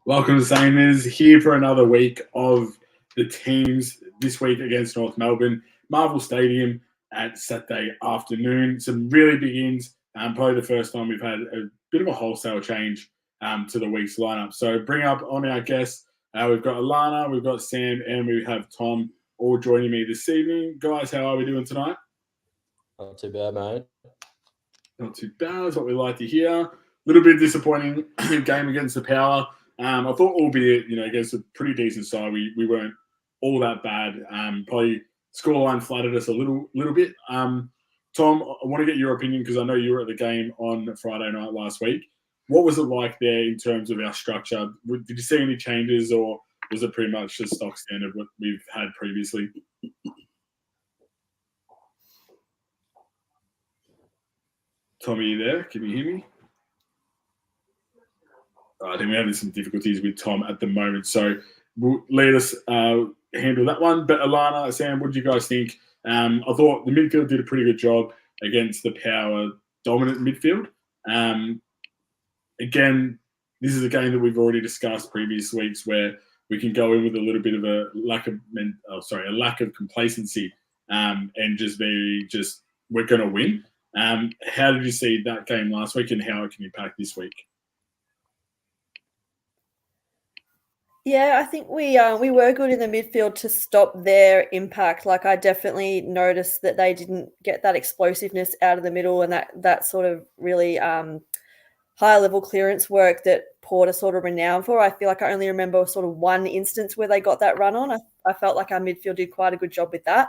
Welcome to Samers, here for another week of the teams this week against North Melbourne, Marvel Stadium at Saturday afternoon. Some really big ins, probably the first time we've had a bit of a wholesale change to the week's lineup. So bring up on our guests, we've got Alana, we've got Sam, and we have Tom all joining me this evening. Guys, how are we doing tonight? Not too bad, mate. Not too bad, is what we like to hear. A little bit disappointing game against the Power. I thought, albeit, against a pretty decent side, we weren't all that bad. Probably scoreline flattered us a little bit. Tom, I want to get your opinion because I know you were at the game on Friday night last week. What was it like there in terms of our structure? Did you see any changes, or was it pretty much the stock standard what we've had previously? Tom, are you there? Can you hear me? I think we're having some difficulties with Tom at the moment, so we'll let us handle that one. But Alana, Sam, what did you guys think? I thought the midfield did a pretty good job against the Power dominant midfield. Again, this is a game that we've already discussed previous weeks where we can go in with a little bit of a lack of complacency and we're going to win. How did you see that game last week and how it can impact this week? Yeah, I think we were good in the midfield to stop their impact. Like, I definitely noticed that they didn't get that explosiveness out of the middle and that sort of really high level clearance work that Port are sort of renowned for. I feel like I only remember sort of one instance where they got that run on. I felt like our midfield did quite a good job with that.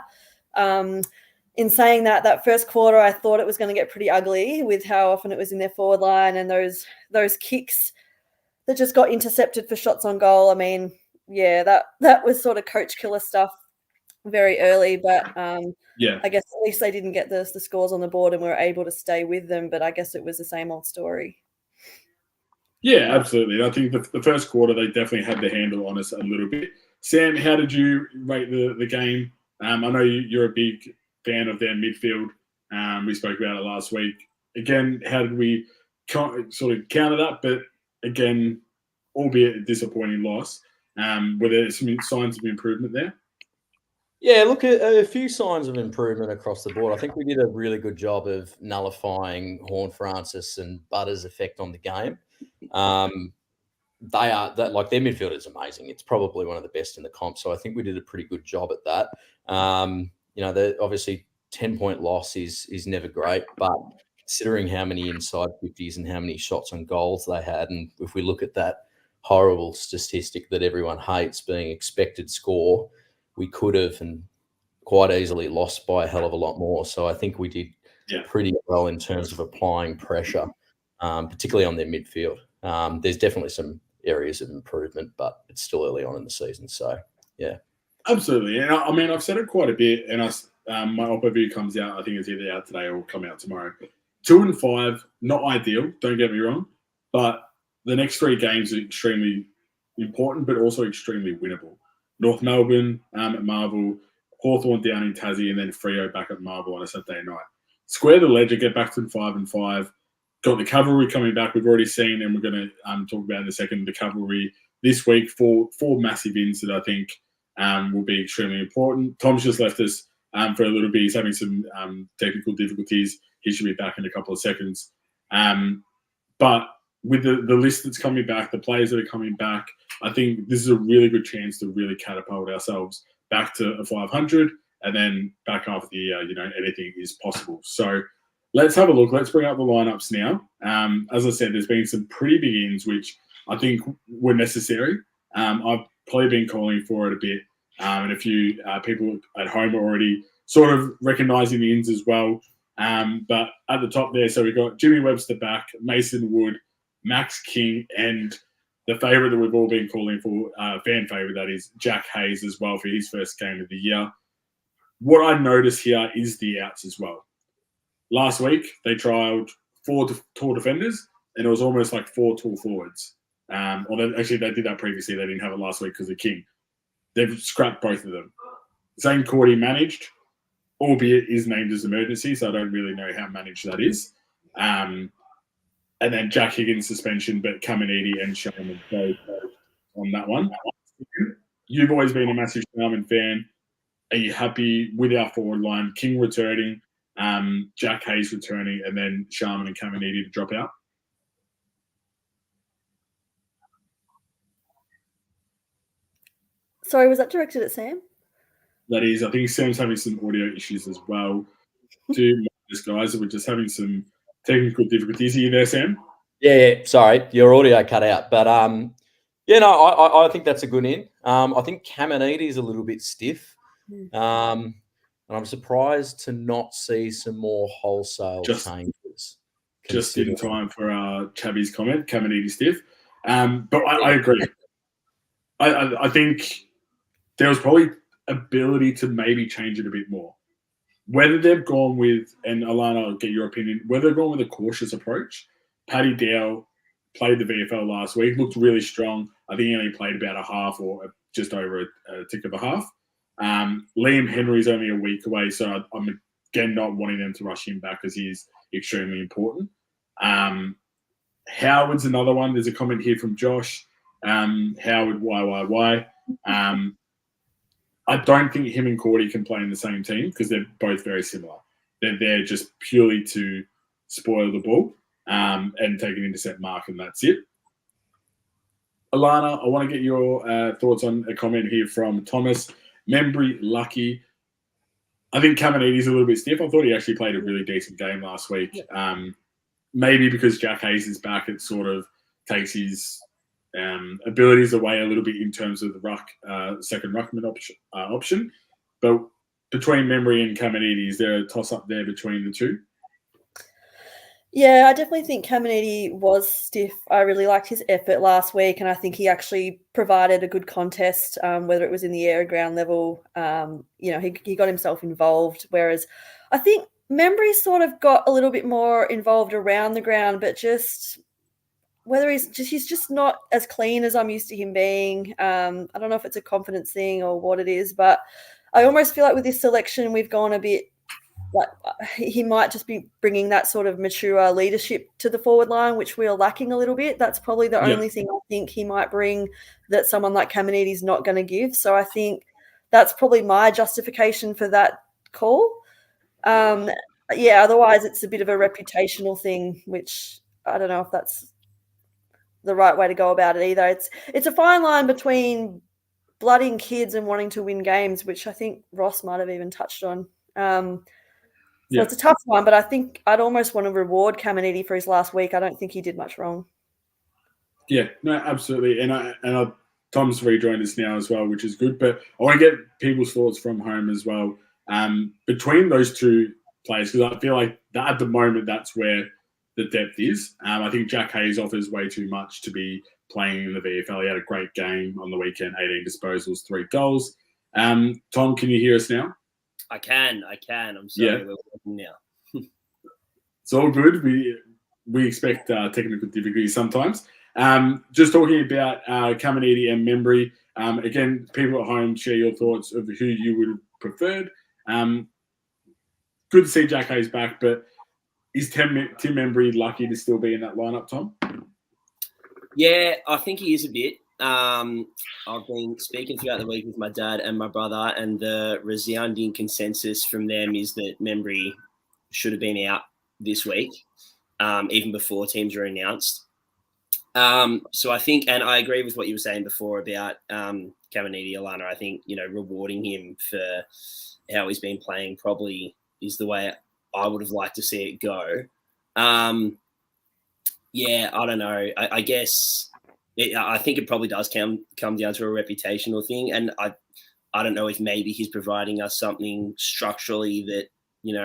In saying that first quarter, I thought it was going to get pretty ugly with how often it was in their forward line and those kicks that just got intercepted for shots on goal. I mean, yeah, that was sort of coach killer stuff very early, but I guess at least they didn't get the scores on the board and we were able to stay with them, but I guess it was the same old story. Yeah, absolutely. I think the first quarter, they definitely had the handle on us a little bit. Sam, how did you rate the game? I know you're a big fan of their midfield. We spoke about it last week. Again, how did we sort of counter that? But again, albeit a disappointing loss, were there some signs of improvement there? Yeah, look, a few signs of improvement across the board. I think we did a really good job of nullifying Horne-Francis and Butter's effect on the game. Their midfield is amazing. It's probably one of the best in the comp. So I think we did a pretty good job at that. Obviously 10-point loss is never great, but considering how many inside 50s and how many shots on goals they had, and if we look at that horrible statistic that everyone hates being expected score, we could have and quite easily lost by a hell of a lot more. So I think we did pretty well in terms of applying pressure, particularly on their midfield. There's definitely some areas of improvement, but it's still early on in the season. So, yeah. Absolutely. And I mean, I've said it quite a bit, and my Oppo view comes out, I think it's either out today or will come out tomorrow. 2 and 5, not ideal, don't get me wrong, but the next 3 games are extremely important, but also extremely winnable. North Melbourne at Marvel, Hawthorn down in Tassie, and then Freo back at Marvel on a Saturday night. Square the ledger, get back to 5 and 5. Got the cavalry coming back. We've already seen, and we're going to talk about in a second, the cavalry this week. Four massive wins that I think will be extremely important. Tom's just left us for a little bit. He's having some technical difficulties. He should be back in a couple of seconds. But with the list that's coming back, the players that are coming back, I think this is a really good chance to really catapult ourselves back to a 500 and then back after the year, anything is possible. So let's have a look. Let's bring up the lineups now. As I said, there's been some pretty big ins, which I think were necessary. I've probably been calling for it a bit, and a few people at home are already sort of recognising the ins as well. But at the top there, so we've got Jimmy Webster back, Mason Wood, Max King, and the favourite that we've all been calling for, fan favourite, that is Jack Hayes as well for his first game of the year. What I notice here is the outs as well. Last week, they trialled 4 tall defenders, and it was almost like 4 tall forwards. Actually, they did that previously. They didn't have it last week because of King. They've scrapped both of them. Zane Cordy managed, albeit is named as emergency, so I don't really know how managed that is. And then Jack Higgins suspension, but Caminiti and Sherman. So on that one. You've always been a massive Sharman fan. Are you happy with our forward line? King returning, Jack Hayes returning, and then Sharman and Caminiti to drop out? Sorry, was that directed at Sam? That is, I think Sam's having some audio issues as well. Two guys, we're just having some technical difficulties. Are you there, Sam? Yeah, sorry, your audio cut out. But I think that's a good in. I think Caminiti is a little bit stiff. And I'm surprised to not see some more wholesale changes. Just in time for Chavvy's comment, Caminiti stiff. But I agree. I think there was probably ability to maybe change it a bit more. Whether they've gone with, and Alana, I'll get your opinion, whether they've gone with a cautious approach. Paddy Dow played the VFL last week, looked really strong. I think he only played about a half or just over a tick of a half. Liam Henry's only a week away, so I'm again not wanting them to rush him back because he's extremely important. Howard's another one. There's a comment here from Josh. Howard, why? I don't think him and Cordy can play in the same team because they're both very similar. They're there just purely to spoil the ball and take an intercept mark, and that's it. Alana, I want to get your thoughts on a comment here from Thomas. Membry, lucky. I think Caminiti's a little bit stiff. I thought he actually played a really decent game last week. Maybe because Jack Hayes is back, it sort of takes his abilities away a little bit in terms of the second ruckman option. But between Membry and Caminiti, is there a toss-up there between the two? Yeah, I definitely think Caminiti was stiff. I really liked his effort last week, and I think he actually provided a good contest, whether it was in the air or ground level. He got himself involved, whereas I think Membry sort of got a little bit more involved around the ground, but just whether he's just not as clean as I'm used to him being. I don't know if it's a confidence thing or what it is, but I almost feel like with this selection, we've gone a bit like he might just be bringing that sort of mature leadership to the forward line, which we are lacking a little bit. That's probably the only thing I think he might bring that someone like Caminiti is not going to give. So I think that's probably my justification for that call. Otherwise it's a bit of a reputational thing, which I don't know if that's the right way to go about it either. It's a fine line between blooding kids and wanting to win games, which I think Ross might have even touched on. So it's a tough one, but I think I'd almost want to reward Caminiti for his last week. I don't think he did much wrong. Yeah, no, absolutely. And Tom's rejoined us now as well, which is good. But I want to get people's thoughts from home as well. Between those two players, because I feel like that at the moment that's where the depth is. I think Jack Hayes offers way too much to be playing in the VFL. He had a great game on the weekend, 18 disposals, 3 goals. Tom, can you hear us now? I can. I'm sorry, we're working now. It's all good. We expect technical difficulties sometimes. Just talking about Caminiti and Membry. Again, people at home, share your thoughts of who you would have preferred. Good to see Jack Hayes back, but is Tim Membry lucky to still be in that lineup, Tom? Yeah, I think he is a bit. I've been speaking throughout the week with my dad and my brother, and the resounding consensus from them is that Membry should have been out this week, even before teams were announced. So I think, and I agree with what you were saying before about Caminiti, Alana. I think, rewarding him for how he's been playing probably is the way I would have liked to see it go. I don't know. I guess I think it probably does come down to a reputational thing, and I don't know if maybe he's providing us something structurally that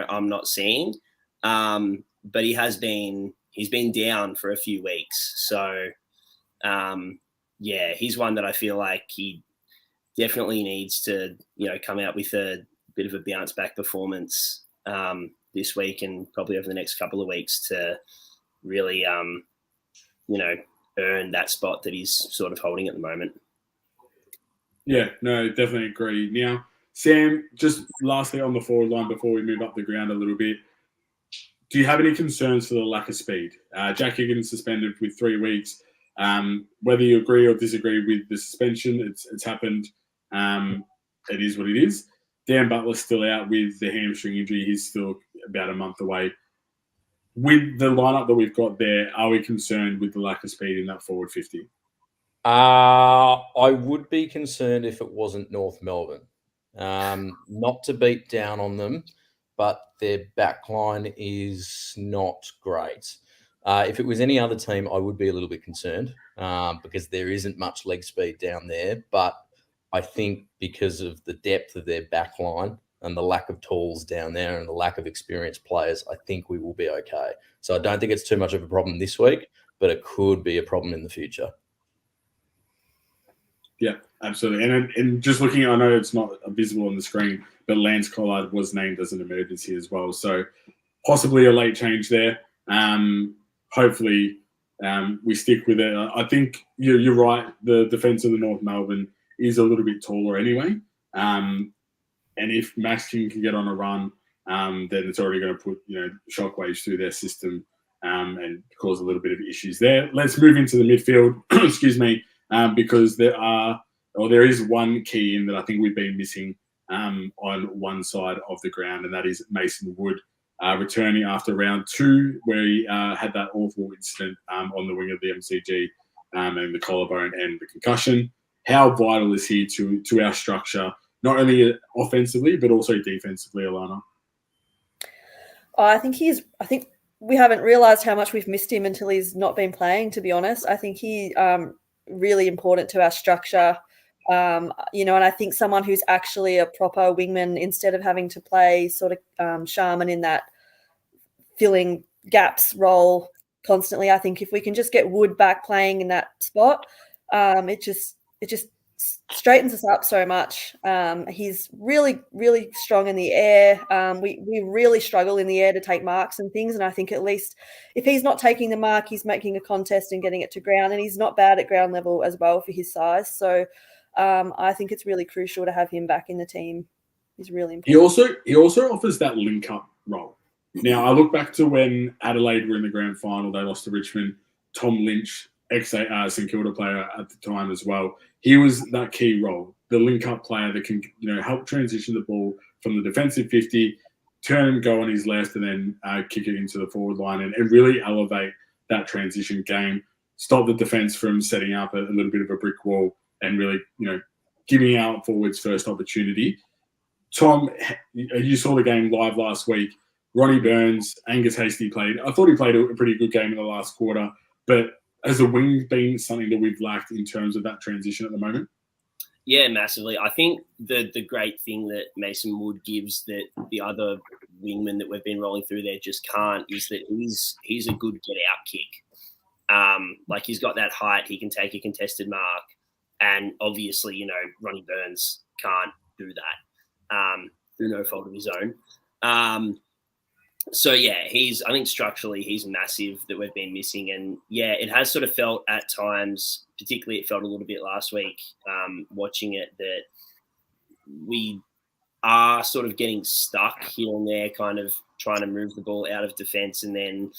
I'm not seeing. But he's been down for a few weeks, so he's one that I feel like he definitely needs to come out with a bit of a bounce back performance this week and probably over the next couple of weeks to really earn that spot that he's sort of holding at the moment. Yeah, no, definitely agree. Now, Sam, just lastly on the forward line before we move up the ground a little bit, do you have any concerns for the lack of speed? Jack Higgins suspended with 3 weeks. Whether you agree or disagree with the suspension, it's happened. It is what it is. Dan Butler's still out with the hamstring injury. He's still about a month away. With the lineup that we've got there, are we concerned with the lack of speed in that forward 50? I would be concerned if it wasn't North Melbourne. Not to beat down on them, but their backline is not great. If it was any other team, I would be a little bit concerned because there isn't much leg speed down there. But I think because of the depth of their backline and the lack of tools down there and the lack of experienced players, I think we will be okay. So I don't think it's too much of a problem this week, but it could be a problem in the future. Yeah, absolutely. And just looking, I know it's not visible on the screen, but Lance Collard was named as an emergency as well. So possibly a late change there. Hopefully we stick with it. I think you're right. The defence of the North Melbourne is a little bit taller anyway. And if Max King can get on a run, then it's already going to put shockwaves through their system and cause a little bit of issues there. Let's move into the midfield. Excuse me. Because there is one key in that I think we've been missing on one side of the ground, and that is Mason Wood returning after round 2, where he had that awful incident on the wing of the MCG and the collarbone and the concussion. How vital is he to our structure, not only offensively but also defensively, Alana? I think we haven't realised how much we've missed him until he's not been playing, to be honest. I think he really important to our structure, and I think someone who's actually a proper wingman instead of having to play sort of Sharman in that filling gaps role constantly. I think if we can just get Wood back playing in that spot, it just straightens us up so much. He's really, really strong in the air. We really struggle in the air to take marks and things. And I think at least if he's not taking the mark, he's making a contest and getting it to ground. And he's not bad at ground level as well for his size. So I think it's really crucial to have him back in the team. He's really important. He also offers that link-up role. Now, I look back to when Adelaide were in the grand final. They lost to Richmond. Tom Lynch, ex-St Kilda player at the time as well. He was that key role, the link-up player that can help transition the ball from the defensive 50, turn and go on his left, and then kick it into the forward line and really elevate that transition game, stop the defence from setting up a little bit of a brick wall and really giving our forwards first opportunity. Tom, you saw the game live last week. Ronnie Burns, Angus Hastie played. I thought he played a pretty good game in the last quarter, but has the wing been something that we've lacked in terms of that transition at the moment? Yeah, massively. I think the great thing that Mason Wood gives that the other wingmen that we've been rolling through there just can't is that he's a good get-out kick. He's got that height. He can take a contested mark. And obviously, Ronnie Burns can't do that through no fault of his own. So, yeah, I think structurally he's massive that we've been missing. And, yeah, it has sort of felt at times, particularly it felt a little bit last week watching it, that we are sort of getting stuck here and there, kind of trying to move the ball out of defence and then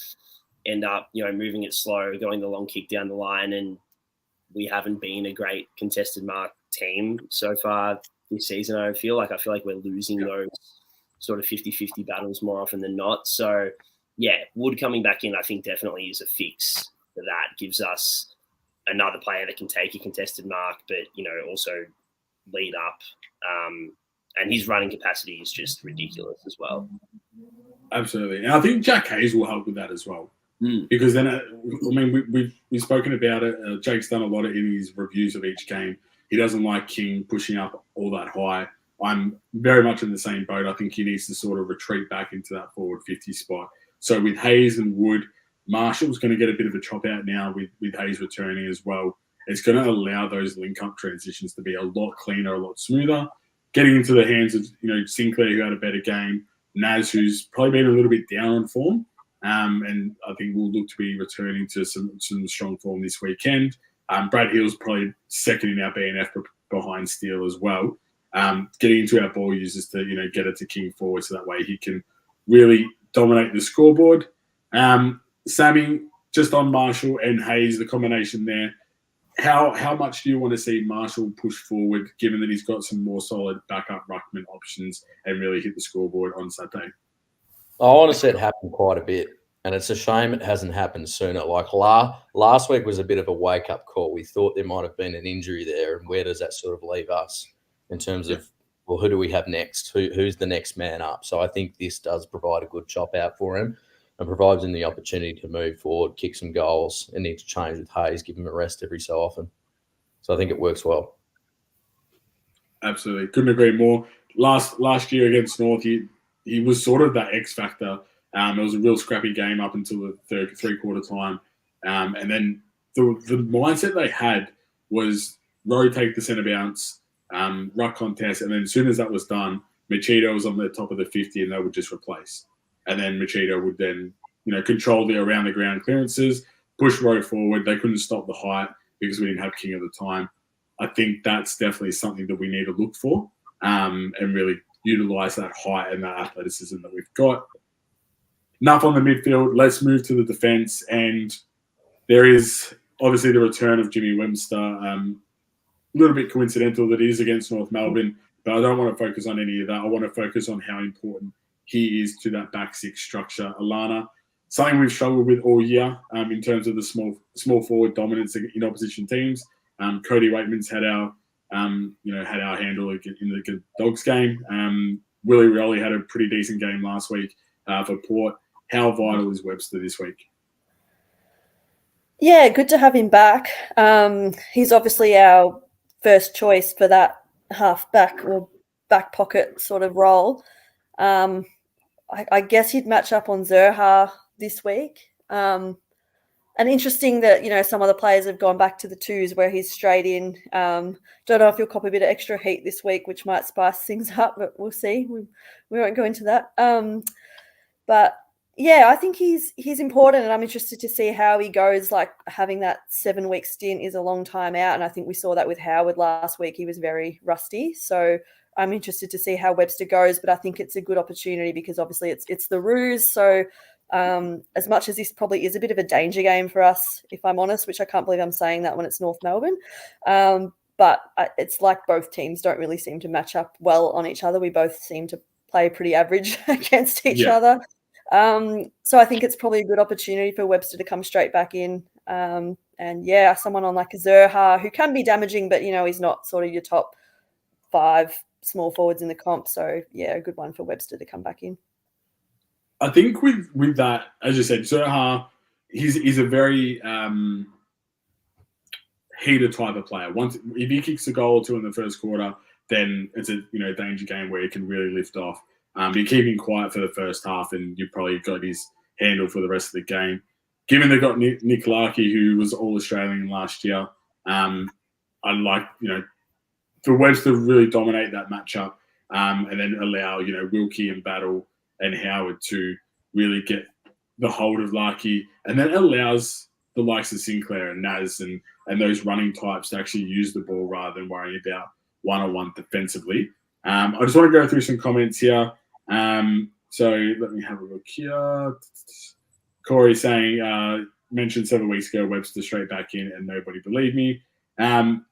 end up, moving it slow, going the long kick down the line. And we haven't been a great contested mark team so far this season, I feel like we're losing those sort of 50-50 battles more often than not. So, yeah, Wood coming back in, I think definitely is a fix for that. Gives us another player that can take a contested mark, but, also lead up. And his running capacity is just ridiculous as well. Absolutely. And I think Jack Hayes will help with that as well. Because then, we've spoken about it. Jake's done a lot in his reviews of each game. He doesn't like King pushing up all that high. I'm very much in the same boat. I think he needs to sort of retreat back into that forward 50 spot. So with Hayes and Wood, Marshall's going to get a bit of a chop out now with Hayes returning as well. It's going to allow those link-up transitions to be a lot cleaner, a lot smoother. Getting into the hands of, Sinclair, who had a better game, Naz, who's probably been a little bit down on form. And I think we'll look to be returning to some strong form this weekend. Brad Hill's probably second in our BNF behind Steele as well. Getting into our ball users to, get it to King forward so that way he can really dominate the scoreboard. Sammy, just on Marshall and Hayes, the combination there, how much do you want to see Marshall push forward, given that he's got some more solid backup ruckman options and really hit the scoreboard on Saturday? I want to see it happen quite a bit, and it's a shame it hasn't happened sooner. Like last week was a bit of a wake-up call. We thought there might have been an injury there, and where does that sort of leave us in terms of, well, who do we have next? Who's the next man up? So I think this does provide a good chop out for him and provides him the opportunity to move forward, kick some goals, and need to change with Hayes, give him a rest every so often. So I think it works well. Absolutely. Couldn't agree more. Last year against North, he was sort of that X factor. It was a real scrappy game up until the three-quarter time. And then the mindset they had was rotate the centre bounce, ruck contest, and then as soon as that was done, Machida was on the top of the 50 and they would just replace. And then Machida would then, control the around-the-ground clearances, push Rowe forward. They couldn't stop the height because we didn't have King at the time. I think that's definitely something that we need to look for and really utilise that height and that athleticism that we've got. Enough on the midfield. Let's move to the defence. And there is obviously the return of Jimmy Webster. A little bit coincidental that he is against North Melbourne, but I don't want to focus on any of that. I want to focus on how important he is to that back six structure. Alana, something we've struggled with all year in terms of the small forward dominance in opposition teams. Cody Waitman's had our handle in the Dogs game. Willie Rioli had a pretty decent game last week for Port. How vital is Webster this week? Yeah, good to have him back. He's obviously our first choice for that half back or back pocket sort of role. I guess he'd match up on Zerha this week. And interesting that, some of the players have gone back to the twos where he's straight in. Don't know if he'll cop a bit of extra heat this week, which might spice things up, but we'll see. We won't go into that. But yeah, I think he's important, and I'm interested to see how he goes. Like, having that 7-week stint is a long time out, and I think we saw that with Howard last week. He was very rusty, so I'm interested to see how Webster goes. But I think it's a good opportunity because obviously it's the Roos. So as much as this probably is a bit of a danger game for us, if I'm honest, which I can't believe I'm saying that when it's North Melbourne, but it's like both teams don't really seem to match up well on each other. We both seem to play pretty average against each other. So I think it's probably a good opportunity for Webster to come straight back in. And yeah, someone on like a Zerha who can be damaging, but he's not sort of your top 5 small forwards in the comp. So yeah, a good one for Webster to come back in. I think with that, as you said, Zerha, he's a very heated type of player. If he kicks a goal or two in the first quarter, then it's a danger game where he can really lift off. You keep him quiet for the first half, and you've probably got his handle for the rest of the game. Given they've got Nick Larkey, who was All-Australian last year, I'd like, for Webster to really dominate that matchup and then allow, Wilkie and Battle and Howard to really get the hold of Larkey, and then allows the likes of Sinclair and Naz and those running types to actually use the ball rather than worrying about one-on-one defensively. I just want to go through some comments here. So let me have a look here. Corey saying, mentioned 7 weeks ago, Webster straight back in and nobody believed me. Tom,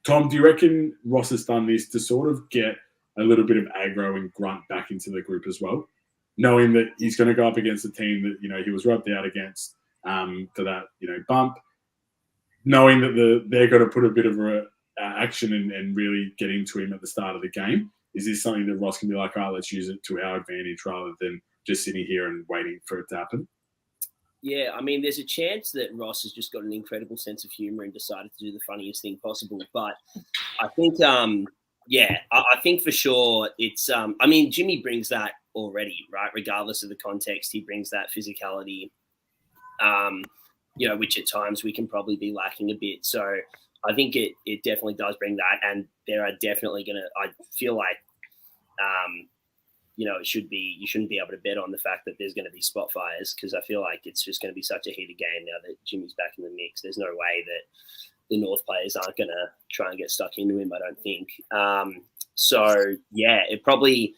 do you reckon Ross has done this to sort of get a little bit of aggro and grunt back into the group as well, knowing that he's going to go up against a team that, he was rubbed out against for that, bump, knowing that they're going to put a bit of action and really get into him at the start of the game? Is this something that Ross can be like, let's use it to our advantage rather than just sitting here and waiting for it to happen? Yeah, I mean, there's a chance that Ross has just got an incredible sense of humour and decided to do the funniest thing possible. But I think, I think for sure it's, Jimmy brings that already, right? Regardless of the context, he brings that physicality, which at times we can probably be lacking a bit. So I think it definitely does bring that, and there are definitely I feel like, you shouldn't be able to bet on the fact that there's going to be spot fires, because I feel like it's just going to be such a heated game now that Jimmy's back in the mix. There's no way that the North players aren't going to try and get stuck into him, I don't think. So yeah, it probably,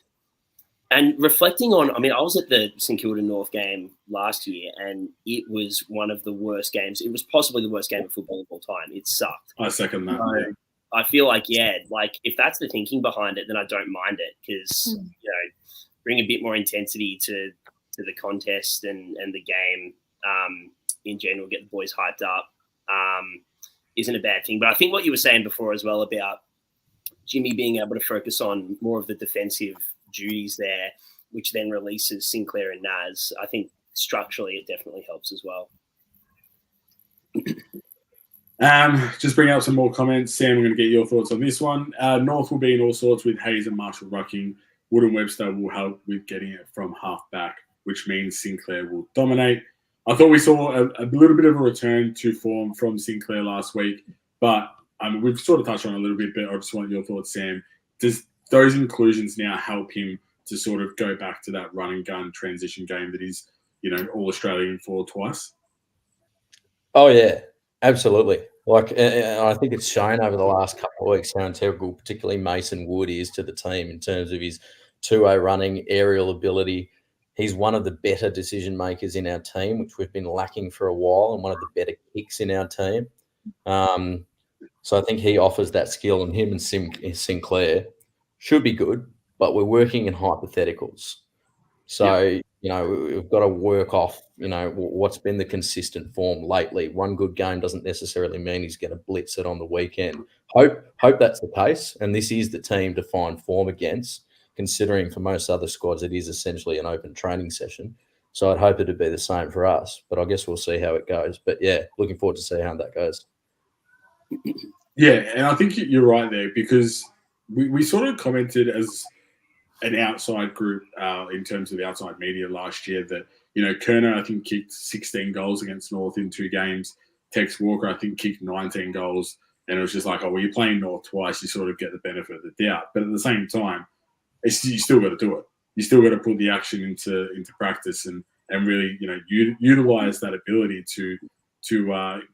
And reflecting on, I mean, I was at the St Kilda North game last year, and it was one of the worst games. It was possibly the worst game of football of all time. It sucked. I second that. So I feel like, like if that's the thinking behind it, then I don't mind it because, bring a bit more intensity to the contest and the game in general, get the boys hyped up, isn't a bad thing. But I think what you were saying before as well about Jimmy being able to focus on more of the defensive duties there, which then releases Sinclair and Naz, I think structurally it definitely helps as well. Just bring out some more comments. Sam, we're going to get your thoughts on this one. North will be in all sorts with Hayes and Marshall rucking. Wood and Webster will help with getting it from half back, which means Sinclair will dominate. I thought we saw a little bit of a return to form from Sinclair last week, but we've sort of touched on it a little bit, but I just want your thoughts, Sam. Does those inclusions now help him to sort of go back to that run and gun transition game that he's, all Australian for twice? Oh, yeah, absolutely. Like, I think it's shown over the last couple of weeks how integral, particularly Mason Wood, is to the team in terms of his two-way running, aerial ability. He's one of the better decision makers in our team, which we've been lacking for a while, and one of the better kicks in our team. So I think he offers that skill, and him and Sinclair should be good, but we're working in hypotheticals. So, we've got to work off, what's been the consistent form lately. One good game doesn't necessarily mean he's going to blitz it on the weekend. Hope that's the case, and this is the team to find form against, considering for most other squads it is essentially an open training session. So I'd hope it'd be the same for us, but I guess we'll see how it goes. But, yeah, looking forward to see how that goes. Yeah, and I think you're right there because we sort of commented as an outside group in terms of the outside media last year that, Kerner, I think, kicked 16 goals against North in 2 games. Tex Walker, I think, kicked 19 goals. And it was just like, you're playing North twice, you sort of get the benefit of the doubt. But at the same time, you still got to do it. You still got to put the action into practice and really, utilize that ability to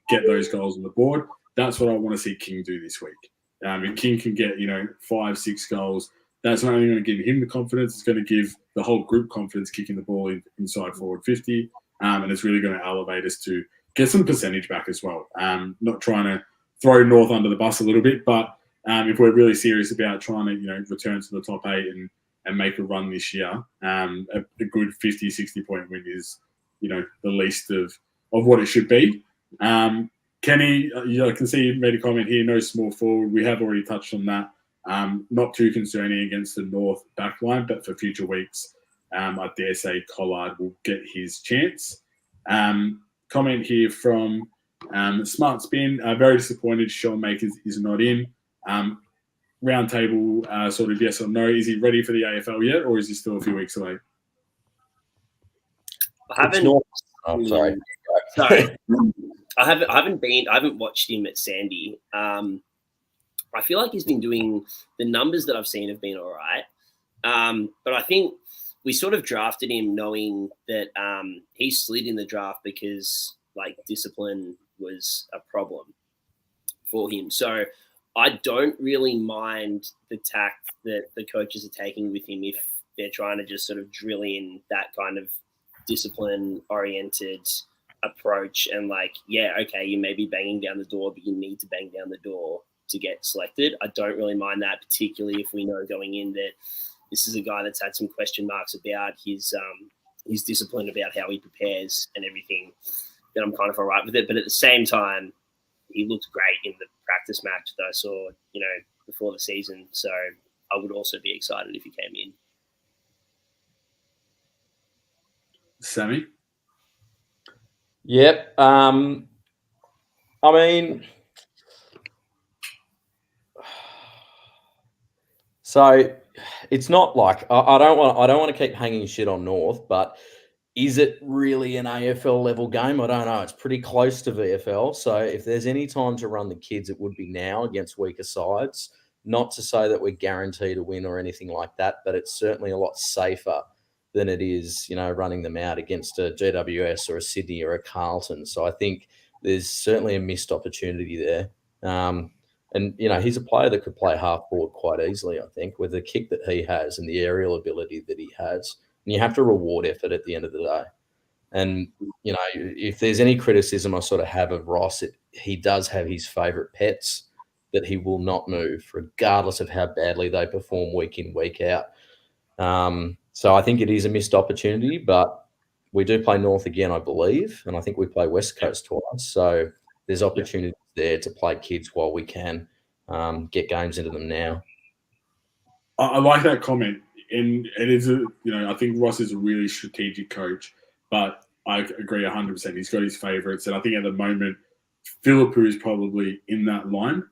get those goals on the board. That's what I want to see King do this week. If King can get, 5-6 goals, that's not only going to give him the confidence, it's going to give the whole group confidence kicking the ball inside forward 50. And it's really going to elevate us to get some percentage back as well. Not trying to throw North under the bus a little bit, but if we're really serious about trying to, return to the top 8 and make a run this year, a good 50, 60-point win is, the least of what it should be. Kenny, I can see you made a comment here, no small forward. We have already touched on that. Not too concerning against the North backline, but for future weeks, I dare say Collard will get his chance. Comment here from Smart Spin. Very disappointed Sean Makers is not in. Round table, sort of yes or no. Is he ready for the AFL yet, or is he still a few weeks away? I haven't. Oh, sorry. Sorry. I haven't watched him at Sandy. I feel like he's been doing, the numbers that I've seen have been all right. But I think we sort of drafted him knowing that he slid in the draft because discipline was a problem for him. So I don't really mind the tact that the coaches are taking with him if they're trying to just sort of drill in that kind of discipline-oriented approach and you may be banging down the door, but you need to bang down the door to get selected. I don't really mind that, particularly if we know going in that this is a guy that's had some question marks about his discipline, about how he prepares and everything. Then I'm kind of all right with it. But at the same time, he looked great in the practice match that I saw, before the season. So I would also be excited if he came in. Sammy? Yep. I mean, so it's not like I don't want to keep hanging shit on North, but is it really an AFL level game? I don't know. It's pretty close to VFL. So if there's any time to run the kids, it would be now against weaker sides. Not to say that we're guaranteed to win or anything like that, but it's certainly a lot safer than it is, running them out against a GWS or a Sydney or a Carlton. So I think there's certainly a missed opportunity there. And, he's a player that could play half forward quite easily, I think, with the kick that he has and the aerial ability that he has. And you have to reward effort at the end of the day. And, if there's any criticism I sort of have of Ross, he does have his favourite pets that he will not move, regardless of how badly they perform week in, week out. So I think it is a missed opportunity, but we do play North again, I believe, and I think we play West Coast twice. So there's opportunities there to play kids while we can get games into them now. I like that comment, and it is I think Ross is a really strategic coach, but I agree 100%. He's got his favourites, and I think at the moment Philippou is probably in that line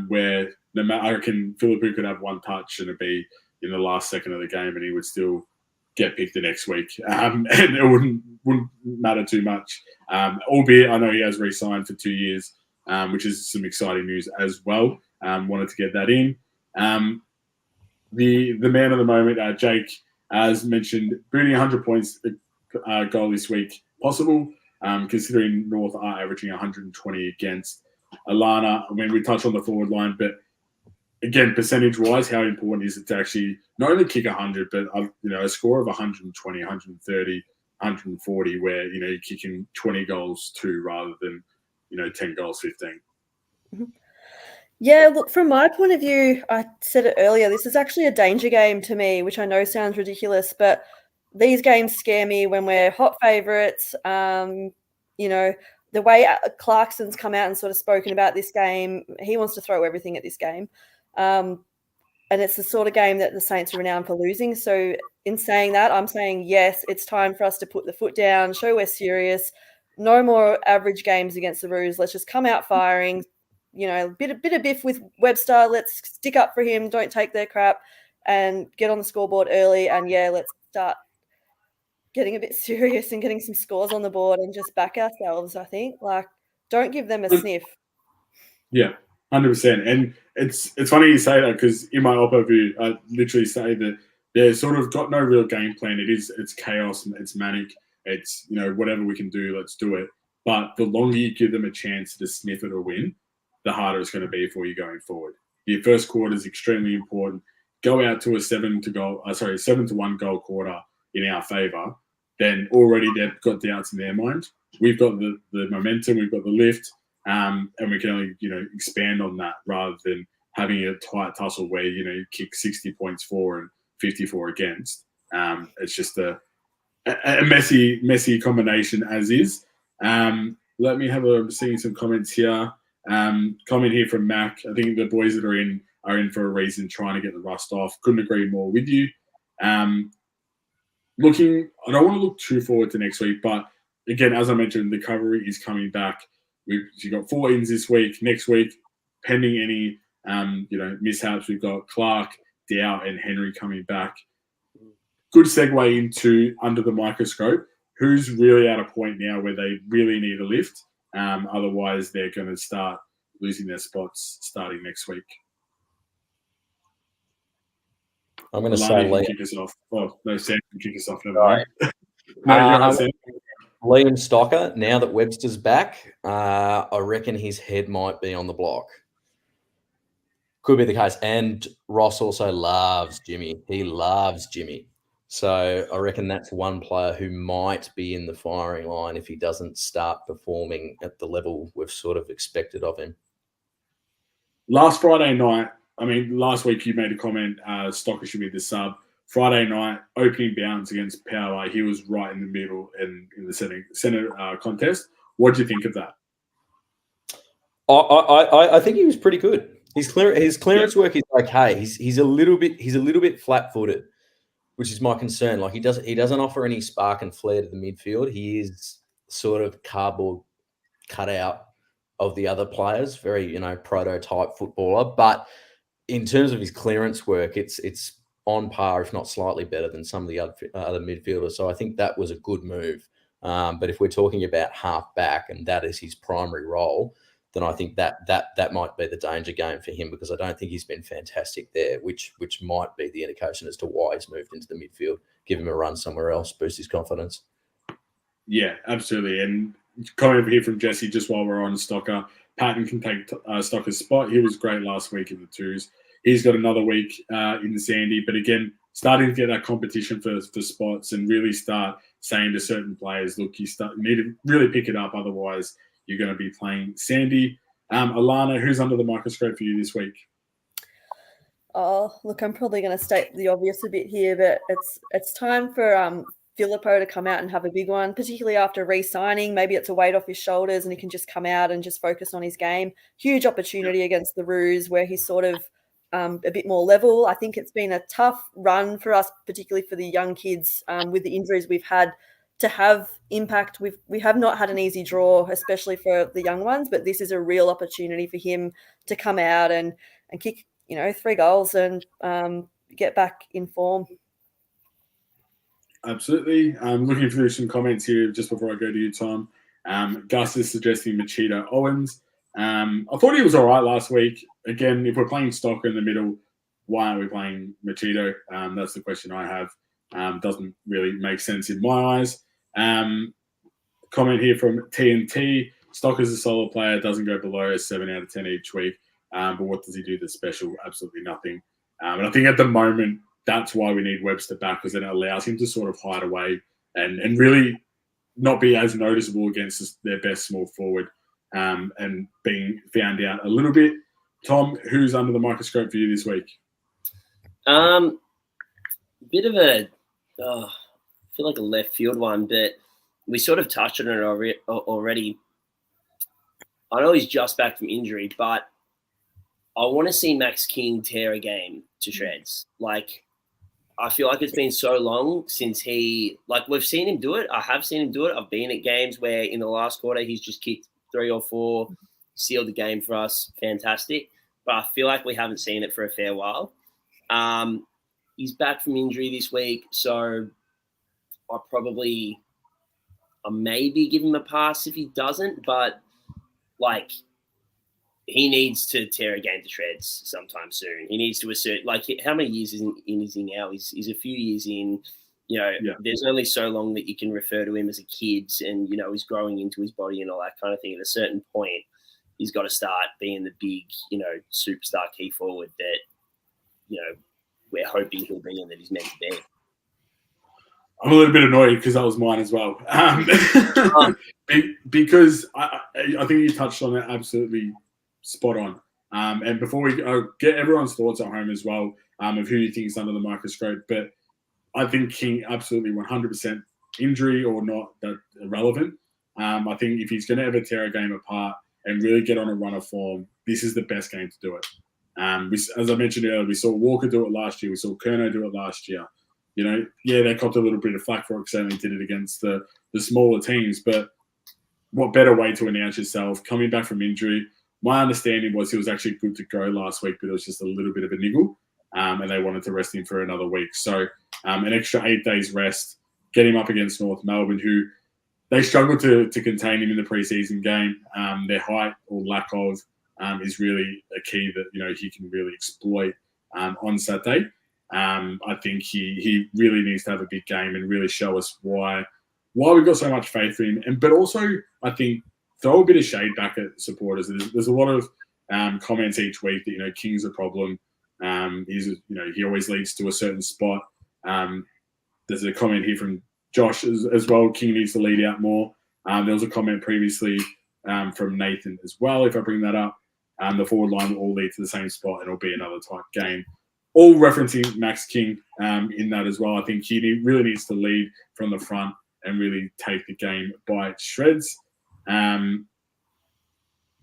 where no matter, I reckon Philippou could have one touch and it'd be in the last second of the game, and he would still get picked the next week, and it wouldn't matter too much. Albeit, I know he has re-signed for 2 years, which is some exciting news as well. Wanted to get that in. The man of the moment, Jake, as mentioned, booting 100 points goal this week possible, considering North are averaging 120 against Alana. I mean, we touched on the forward line, but again, percentage-wise, how important is it to actually not only kick 100, but a score of 120, 130, 140, where you're kicking 20 goals too, rather than 10 goals, 15. Mm-hmm. Yeah, look, from my point of view, I said it earlier, this is actually a danger game to me, which I know sounds ridiculous, but these games scare me when we're hot favourites. The way Clarkson's come out and sort of spoken about this game, he wants to throw everything at this game. And it's the sort of game that the Saints are renowned for losing. So in saying that, I'm saying, yes, it's time for us to put the foot down, show we're serious. No more average games against the Roos. Let's just come out firing. Bit of biff with Webster. Let's stick up for him. Don't take their crap and get on the scoreboard early. And, let's start getting a bit serious and getting some scores on the board and just back ourselves, I think. Don't give them a sniff. Yeah, 100%. And it's funny you say that, because in my oppo view, I literally say that they're sort of got no real game plan. It's chaos and it's manic. It's, whatever we can do, let's do it. But the longer you give them a chance to sniff it or win, the harder it's going to be for you going forward. Your first quarter is extremely important. Go out to a 7-1 goal quarter in our favour, then already they've got doubts in their mind. We've got the momentum, we've got the lift, and we can only expand on that rather than having a tight tussle where you kick 60 points for and 54 against. It's just a messy combination as is. Let me seeing some comments here. Comment here from Mac. I think the boys that are in for a reason, trying to get the rust off. Couldn't agree more with you. I don't want to look too forward to next week, but again, as I mentioned, the cavalry is coming back. We've got 4 ins this week. Next week, pending any mishaps, we've got Clark, Dow, and Henry coming back. Good segue into under the microscope. Who's really at a point now where they really need a lift? Otherwise, they're going to start losing their spots starting next week. I'm going to say Liam. Kick us off. Oh, no, Sam can kick us off. Never mind. Sam. Liam Stocker, now that Webster's back, I reckon his head might be on the block. Could be the case. And Ross also loves Jimmy. He loves Jimmy. So I reckon that's one player who might be in the firing line if he doesn't start performing at the level we've sort of expected of him. Last Friday night, last week you made a comment, Stocker should be the sub. Friday night, opening bounce against Power, he was right in the middle and in the center contest. What do you think of that? I think he was pretty good. His clearance work is okay. He's a little bit flat-footed, which is my concern. He doesn't offer any spark and flair to the midfield. He is sort of cardboard cutout of the other players, very prototype footballer. But in terms of his clearance work, it's on par, if not slightly better than some of the other midfielders. So I think that was a good move. But if we're talking about half back and that is his primary role, then I think that might be the danger game for him, because I don't think he's been fantastic there, which might be the indication as to why he's moved into the midfield. Give him a run somewhere else, boost his confidence. Yeah, absolutely. And comment here from Jesse just while we're on Stocker. Patton can take Stocker's spot. He was great last week in the twos. He's got another week in the Sandy, but again, starting to get that competition for spots and really start saying to certain players, look, you need to really pick it up, otherwise you're going to be playing Sandy. Alana, who's under the microscope for you this week? Oh, look, I'm probably going to state the obvious a bit here, but it's time for Filippo to come out and have a big one, particularly after re-signing. Maybe it's a weight off his shoulders and he can just come out and just focus on his game. Huge opportunity against the Roos where he's sort of a bit more level. I think it's been a tough run for us, particularly for the young kids with the injuries we've had to have impact. We have not had an easy draw, especially for the young ones, but this is a real opportunity for him to come out and kick 3 goals and get back in form. Absolutely. I'm looking through some comments here just before I go to you, Tom. Gus is suggesting Machida Owens. I thought he was all right last week. Again, if we're playing Stocker in the middle, why aren't we playing Machida? That's the question I have. Doesn't really make sense in my eyes. Comment here from TNT. Stocker's a solid player, doesn't go below a 7 out of 10 each week. But what does he do that's special? Absolutely nothing. And I think at the moment, that's why we need Webster back, because then it allows him to sort of hide away and really not be as noticeable against their best small forward and being found out a little bit. Tom, who's under the microscope for you this week? Bit of I feel like a left field one, but we sort of touched on it already. I know he's just back from injury, but I want to see Max King tear a game to shreds. Like, I feel like it's been so long since we've seen him do it. I have seen him do it. I've been at games where in the last quarter he's just kicked 3 or 4, sealed the game for us. Fantastic. But I feel like we haven't seen it for a fair while. He's back from injury this week, so I'll maybe give him a pass if he doesn't, but he needs to tear a game to shreds sometime soon. He needs to assert, how many years is he now? He's a few years in. There's only so long that you can refer to him as a kid and, he's growing into his body and all that kind of thing. At a certain point, he's got to start being the big, superstar key forward that, we're hoping he'll be and that he's meant to be. I'm a little bit annoyed because that was mine as well. Because I think you touched on it absolutely spot on. And before we get everyone's thoughts at home as well of who you think is under the microscope, but I think King absolutely 100% injury or not, that irrelevant. I think if he's going to ever tear a game apart and really get on a run of form, this is the best game to do it. As I mentioned earlier, we saw Walker do it last year. We saw Kerno do it last year. They copped a little bit of flack for it because they only did it against the smaller teams. But what better way to announce yourself coming back from injury? My understanding was he was actually good to go last week, but it was just a little bit of a niggle, and they wanted to rest him for another week. So an extra 8 days rest, get him up against North Melbourne, who they struggled to contain him in the preseason game. Their height or lack of is really a key that he can really exploit on Saturday. I think he really needs to have a big game and really show us why we've got so much faith in him. But also, I think, throw a bit of shade back at supporters. There's a lot of comments each week that King's a problem. He always leads to a certain spot. There's a comment here from Josh as well. King needs to lead out more. There was a comment previously from Nathan as well. If I bring that up, the forward line will all lead to the same spot, and it'll be another tight game. All referencing Max King in that as well. I think he really needs to lead from the front and really take the game by its shreds.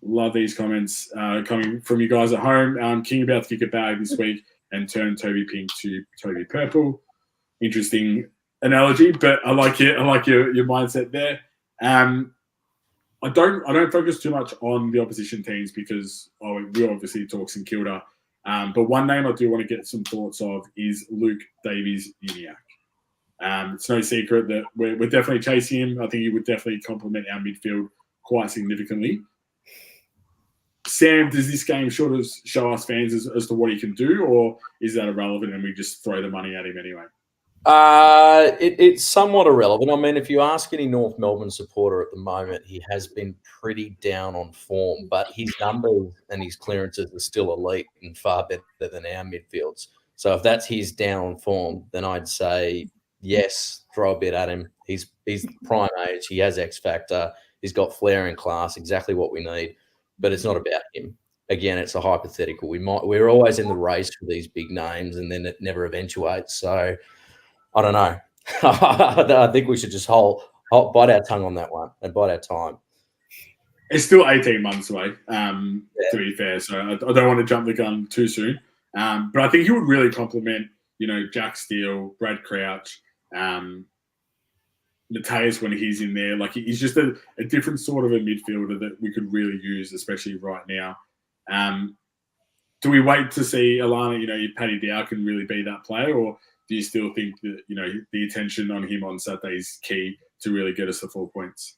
Love these comments coming from you guys at home. King about to kick a bag this week and turn Toby Pink to Toby Purple. Interesting analogy, but I like it. I like your mindset there. I don't focus too much on the opposition teams because we obviously talk St Kilda. But one name I do want to get some thoughts of is Luke Davies-Uniacke. It's no secret that we're definitely chasing him. I think he would definitely complement our midfield quite significantly. Sam, does this game sort of show us fans as to what he can do, or is that irrelevant and we just throw the money at him anyway? It's somewhat irrelevant. I mean, if you ask any North Melbourne supporter at the moment, he has been pretty down on form, but his numbers and his clearances are still elite and far better than our midfields. So if that's his down on form, then I'd say yes, throw a bit at him. He's prime age. He has X factor. He's got flair and class, exactly what we need. But it's not about him. Again, it's a hypothetical. We're always in the race for these big names, and then it never eventuates. So I don't know. I think we should just bite our tongue on that one and bide our time. It's still 18 months away, to be fair. So I don't want to jump the gun too soon. But I think he would really complement, Jack Steele, Brad Crouch, Mateus when he's in there. Like, he's just a different sort of a midfielder that we could really use, especially right now. Do we wait to see Alana, if Paddy Dow can really be that player, or do you still think that, the attention on him on Saturday is key to really get us the 4 points?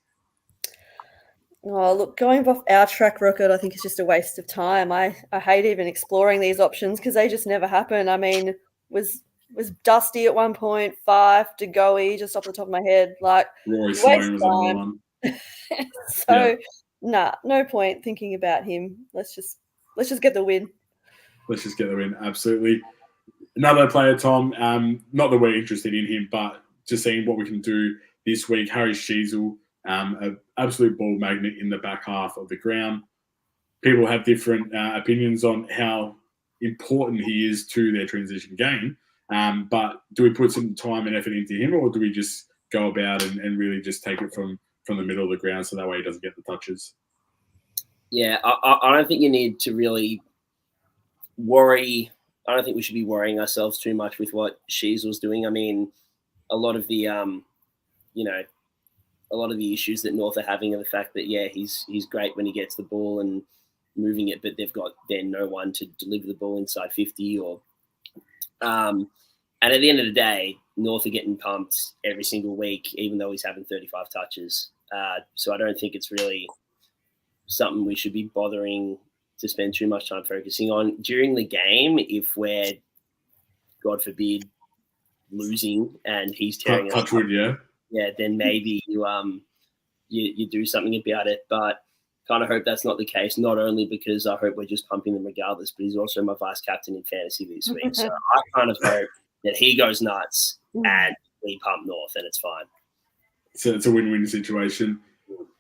Oh, look, going off our track record, I think it's just a waste of time. I hate even exploring these options because they just never happen. I mean, was Dusty at one point, Fife, DeGoey, just off the top of my head. Like, Rory Sloane was another one. So, no point thinking about him. Let's just get the win. Let's just get the win, absolutely. Another player, Tom, not that we're interested in him, but just seeing what we can do this week. Harry Sheasel, an absolute ball magnet in the back half of the ground. People have different opinions on how important he is to their transition game. But do we put some time and effort into him, or do we just go about and really just take it from the middle of the ground so that way he doesn't get the touches? Yeah, I don't think you need to really worry. I don't think we should be worrying ourselves too much with what Sheasel's doing. I mean, a lot of the issues that North are having are the fact that, he's great when he gets the ball and moving it, but they've got then no one to deliver the ball inside 50 or and at the end of the day, North are getting pumped every single week, even though he's having 35 touches. So I don't think it's really something we should be bothering to spend too much time focusing on during the game. If we're, God forbid, losing and he's tearing us up, then maybe you do something about it. But kind of hope that's not the case, not only because I hope we're just pumping them regardless, but he's also my vice captain in fantasy this week. So I kind of hope that he goes nuts and we pump North and it's fine. So it's a win-win situation.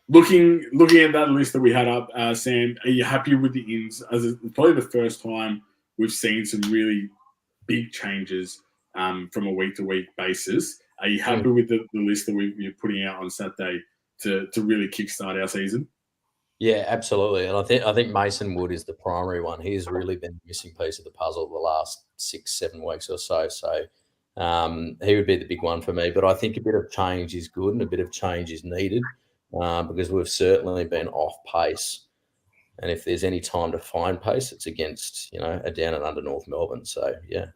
Looking at that list that we had up, Sam, are you happy with the ins? As it's probably the first time we've seen some really big changes from a week-to-week basis. Are you happy with the list that we're putting out on Saturday to really kickstart our season? Yeah, absolutely. And I think Mason Wood is the primary one. He's really been the missing piece of the puzzle the last 6-7 weeks or so. So he would be the big one for me. But I think a bit of change is good and a bit of change is needed because we've certainly been off pace. And if there's any time to find pace, it's against, a down and under North Melbourne. So, yeah.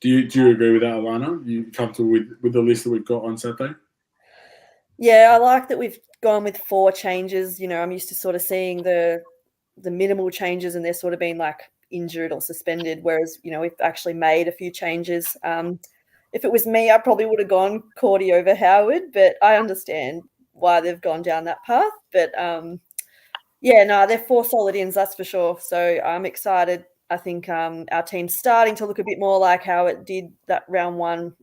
Do you agree with that, Alana? You comfortable with the list that we've got on Saturday? Yeah, I like that we've gone with 4 changes. I'm used to sort of seeing the minimal changes and they're sort of been like injured or suspended, whereas, we've actually made a few changes. If it was me, I probably would have gone Cordy over Howard, but I understand why they've gone down that path. But, they're 4 solid ins, that's for sure. So I'm excited. I think our team's starting to look a bit more like how it did that round 1.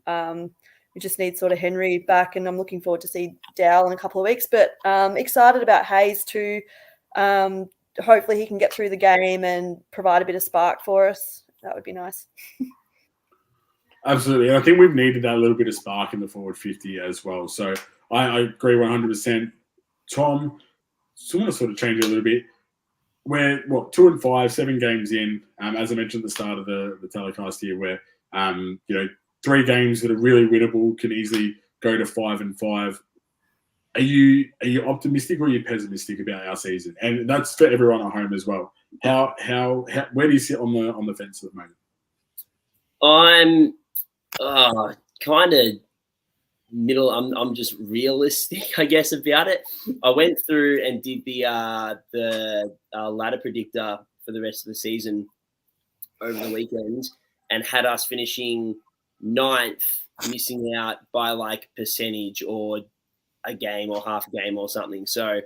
We just need sort of Henry back, and I'm looking forward to see Dowell in a couple of weeks. But excited about Hayes too. Hopefully he can get through the game and provide a bit of spark for us. That would be nice. Absolutely. And I think we've needed that little bit of spark in the forward 50 as well. So I agree 100%. Tom, so I want to sort of change it a little bit. We're 2-5, 7 games in. As I mentioned at the start of the telecast here, where 3 games that are really winnable can easily go to 5-5. Are you optimistic or are you pessimistic about our season? And that's for everyone at home as well. How where do you sit on the fence at the moment? I'm kind of middle. I'm just realistic, I guess, about it. I went through and did the ladder predictor for the rest of the season over the weekend, and had us finishing ninth, missing out by like percentage or a game or half a game or something. So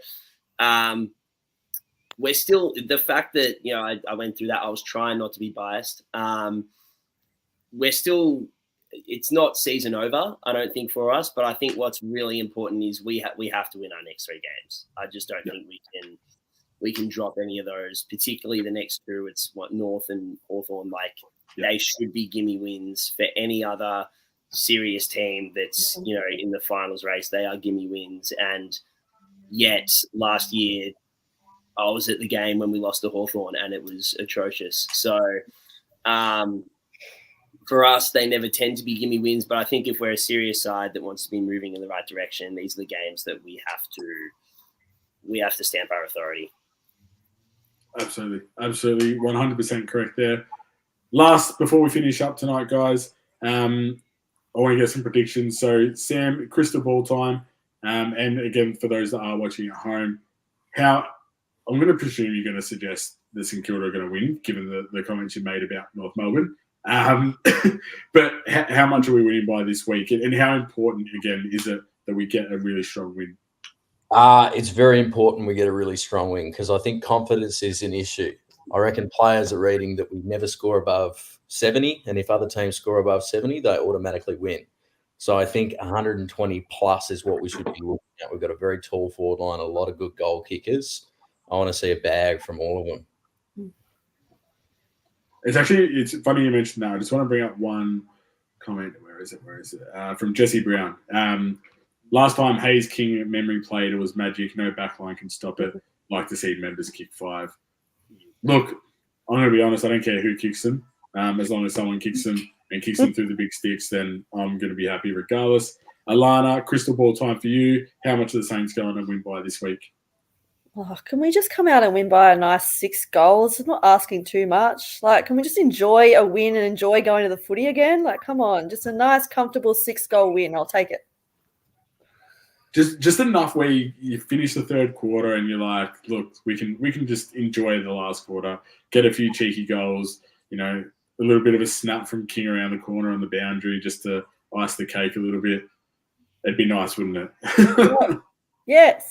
we're still, the fact that, you know, I went through that, I was trying not to be biased. We're still, it's not season over, I don't think, for us, but I think what's really important is we have to win our next 3 games. I just don't think we can drop any of those, particularly the next 2. It's what, North and Hawthorn, like they should be gimme wins. For any other serious team that's, you know, in the finals race, they are gimme wins. And yet last year I was at the game when we lost to Hawthorn and it was atrocious. So for us, they never tend to be gimme wins, but I think if we're a serious side that wants to be moving in the right direction, these are the games that we have to stamp our authority. Absolutely. 100% correct there. Last, before we finish up tonight, guys, I want to get some predictions. So, Sam, crystal ball time. And again, for those that are watching at home, I'm going to presume you're going to suggest that St Kilda are going to win, given the comments you made about North Melbourne. But how much are we winning by this week? And how important, again, is it that we get a really strong win? It's very important we get a really strong win because I think confidence is an issue. I reckon players are reading that we never score above 70, and if other teams score above 70, they automatically win. So I think 120 plus is what we should be looking at. We've got a very tall forward line, a lot of good goal kickers. I want to see a bag from all of them. It's funny you mentioned that. I just want to bring up one comment. Where is it? From Jesse Brown. Last time Hayes King memory played, it was magic. No backline can stop it. Like to see members kick 5. Look, I'm going to be honest. I don't care who kicks them. As long as someone kicks them and kicks them through the big sticks, then I'm going to be happy regardless. Alana, crystal ball time for you. How much are the Saints going to win by this week? Oh, can we just come out and win by a nice 6 goals? I'm not asking too much. Like, can we just enjoy a win and enjoy going to the footy again? Like, come on, just a nice, comfortable 6-goal win. I'll take it. Just enough where you finish the third quarter and you're like, look, we can just enjoy the last quarter, get a few cheeky goals, you know, a little bit of a snap from King around the corner on the boundary just to ice the cake a little bit. It'd be nice, wouldn't it? Yes.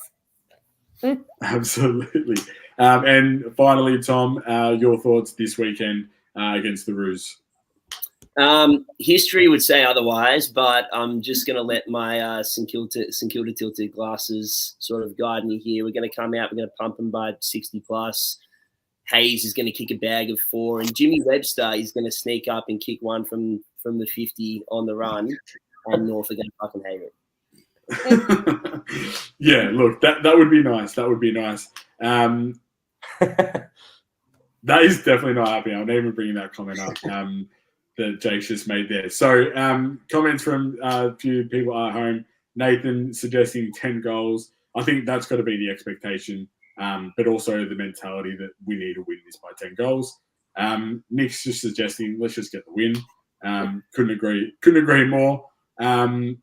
Absolutely. And finally, Tom, your thoughts this weekend against the Roos? History would say otherwise, but I'm just going to let my St Kilda tilted glasses sort of guide me here. We're going to come out, we're going to pump them by 60 plus. Hayes is going to kick a bag of 4, and Jimmy Webster is going to sneak up and kick one from the 50 on the run, and North are going to fucking hate it. Yeah, look, that would be nice. That would be nice. That is definitely not happening. I'm not even bringing that comment up that Jake's just made there. So comments from a few people at home. Nathan suggesting 10 goals. I think that's got to be the expectation, but also the mentality that we need to win this by 10 goals. Nick's just suggesting let's just get the win. Couldn't agree more.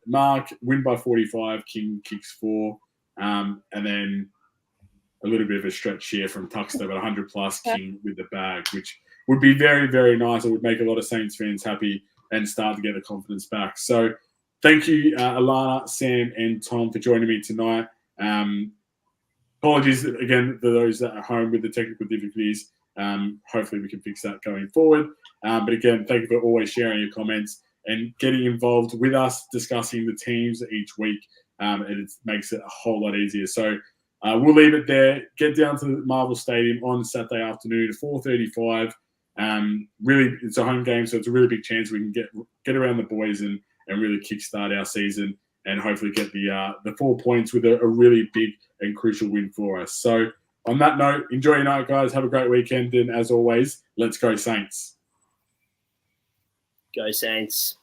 Mark, win by 45, King kicks 4, and then a little bit of a stretch here from Tuxter, but 100 plus King with the bag, which would be very, very nice. It would make a lot of Saints fans happy and start to get the confidence back. So thank you, Alana, Sam, and Tom for joining me tonight. Apologies again for those that are home with the technical difficulties. Hopefully we can fix that going forward. But again, thank you for always sharing your comments and getting involved with us, discussing the teams each week. It makes it a whole lot easier. So we'll leave it there. Get down to the Marvel Stadium on Saturday afternoon at 4:35. Really, it's a home game, so it's a really big chance we can get around the boys and really kickstart our season and hopefully get the 4 points with a really big and crucial win for us. So on that note, enjoy your night, guys. Have a great weekend. And as always, let's go Saints. Go Saints.